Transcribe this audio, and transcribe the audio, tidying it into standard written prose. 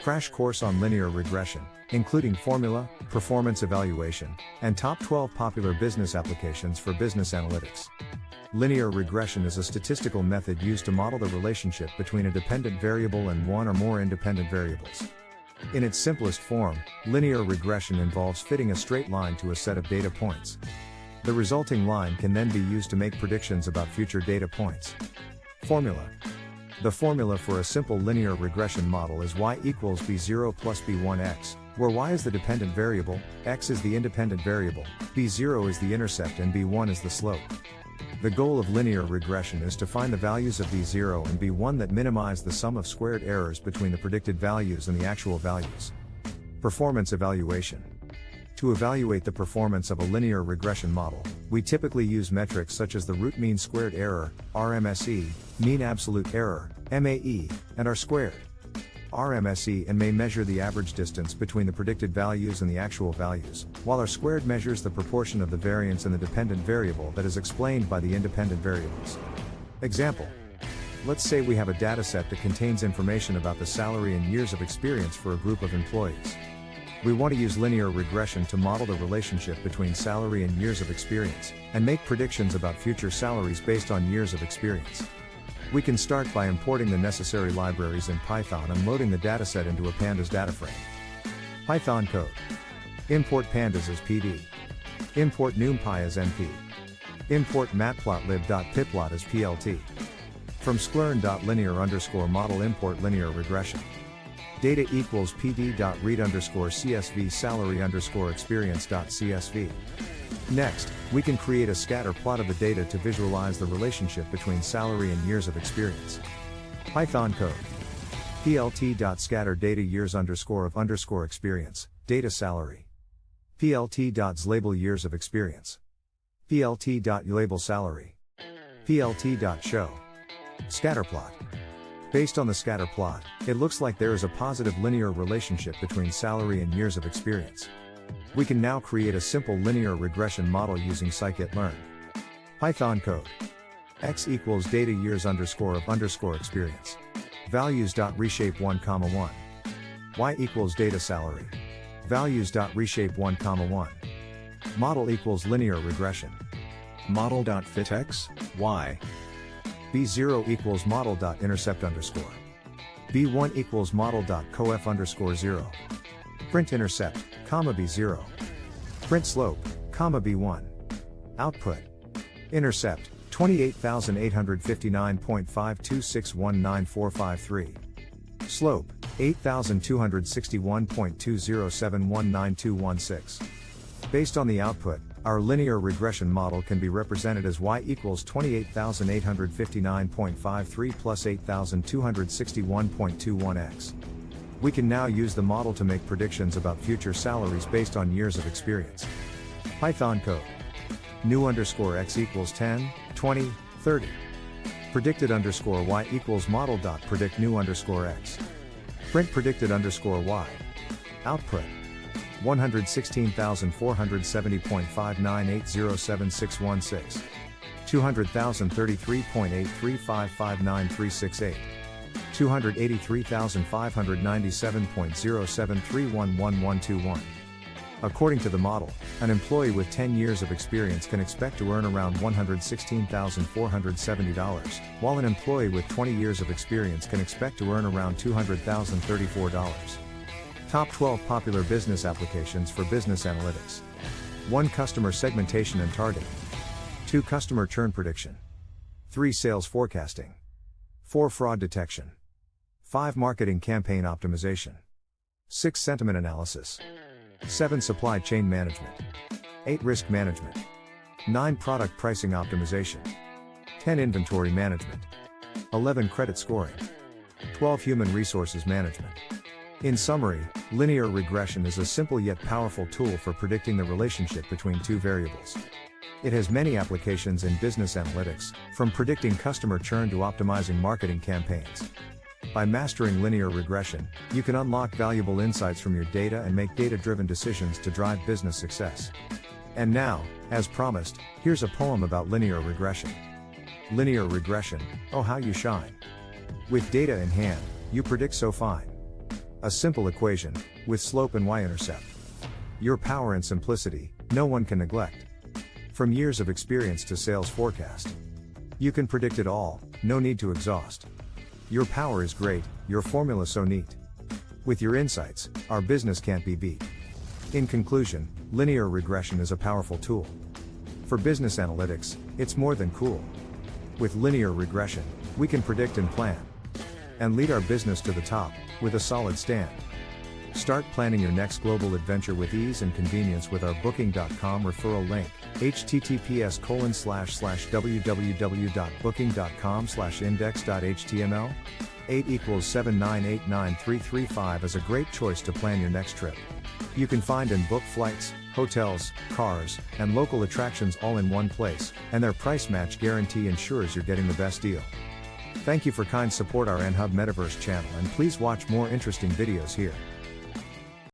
Crash course on linear regression, including formula, performance evaluation, and top 12 popular business applications for business analytics. Linear regression is a statistical method used to model the relationship between a dependent variable and one or more independent variables. In its simplest form, linear regression involves fitting a straight line to a set of data points. The resulting line can then be used to make predictions about future data points. Formula. The formula for a simple linear regression model is y equals b0 plus b1x, where y is the dependent variable, x is the independent variable, b0 is the intercept and b1 is the slope. The goal of linear regression is to find the values of b0 and b1 that minimize the sum of squared errors between the predicted values and the actual values. Performance evaluation. To evaluate the performance of a linear regression model, we typically use metrics such as the root mean squared error, RMSE, mean absolute error, MAE, and R-squared. RMSE and may measure the average distance between the predicted values and the actual values, while R-squared measures the proportion of the variance in the dependent variable that is explained by the independent variables. Example. Let's say we have a dataset that contains information about the salary and years of experience for a group of employees. We want to use linear regression to model the relationship between salary and years of experience, and make predictions about future salaries based on years of experience. We can start by importing the necessary libraries in Python and loading the dataset into a pandas data frame. Python code. Import pandas as PD. Import numpy as np. Import matplotlib.pyplot as plt. From sklern.linear_model import linear regression. Data equals pd.read_csv salary_experience.csv. Next, we can create a scatter plot of the data to visualize the relationship between salary and years of experience. Python code. plt.scatter data years_of_experience, data salary. plt.label years of experience. plt.label salary. plt.show. Scatterplot. Based on the scatter plot, it looks like there is a positive linear relationship between salary and years of experience. We can now create a simple linear regression model using scikit-learn. Python code. X equals data years_of_experience. Values.reshape1,1. Y equals data salary. Values.reshape1,1. Model equals linear regression. Model.fitx, Y. B0 equals model.intercept_. B1 equals model.cof_0. Print intercept, B0. Print slope, B1. Output. Intercept, 28,859.52619,453. Slope, 8,261.20719,216. Based on the output, our linear regression model can be represented as y equals 28,859.53 plus 8,261.21x. We can now use the model to make predictions about future salaries based on years of experience. Python code. New_x equals 10, 20, 30. Predicted_y equals model.predict new_x. Print predicted_y. Output. 116,470.598076616. 200,033.83559,368. 283,597.07311121. According to the model, an employee with 10 years of experience can expect to earn around $116,470, while an employee with 20 years of experience can expect to earn around $200,034. Top 12 popular business applications for business analytics. 1. Customer segmentation and targeting. 2. Customer churn prediction. 3. Sales forecasting. 4. Fraud detection. 5. Marketing campaign optimization. 6. Sentiment analysis. 7. Supply chain management. 8. Risk management. 9. Product pricing optimization. 10. Inventory management. 11. Credit scoring. 12. Human resources management. In summary, linear regression is a simple yet powerful tool for predicting the relationship between two variables. It has many applications in business analytics, from predicting customer churn to optimizing marketing campaigns. By mastering linear regression, you can unlock valuable insights from your data and make data-driven decisions to drive business success. And now, as promised, here's a poem about linear regression. Linear regression, oh how you shine. With data in hand, you predict so fine. A simple equation, with slope and y-intercept. Your power and simplicity, no one can neglect. From years of experience to sales forecast. You can predict it all, no need to exhaust. Your power is great, your formula so neat. With your insights, our business can't be beat. In conclusion, linear regression is a powerful tool. For business analytics, it's more than cool. With linear regression, we can predict and plan. And lead our business to the top, with a solid stand. Start planning your next global adventure with ease and convenience with our Booking.com referral link, https://www.booking.com/index.html. 8 = 7989335 is a great choice to plan your next trip. You can find and book flights, hotels, cars, and local attractions all in one place, and their price match guarantee ensures you're getting the best deal. Thank you for kind support our NHub Metaverse channel, and please watch more interesting videos here.